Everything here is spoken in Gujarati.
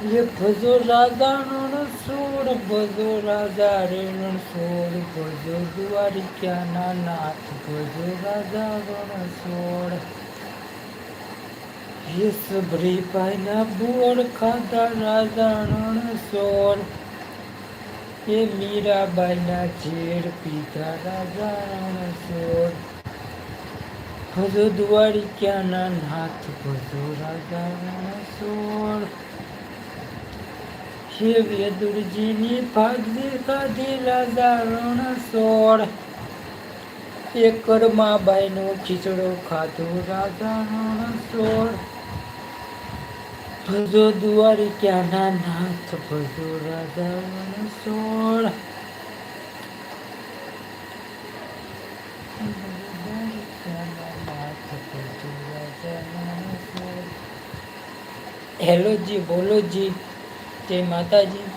એ ભજો રાજા રણ સોળ, ભજો રાજા રણ સોળ, ભજો દ્વારિકાના નાથ, ભજો રાજા રણ સોળ. એ સબરી પાયના બોળ ખાધા રાજા રણ સોળ, એ મીરાબાઈના ઝેર પીધા રાજા રણ સોળ. ભજો દ્વારિકાના નાથ, ભજો રાજા રણ સોળ. હે વેદુરજીની ભાગી ખાધી રાજા રણ સોળ, એ કર્માબાઈનો ખીચડો ખાધો રાજા રણ સોળ. ભજો દ્વારિકાના નાથ, ભજો રાજા રણ સોળ. હેલો જી, બોલો જી, જય માતાજી.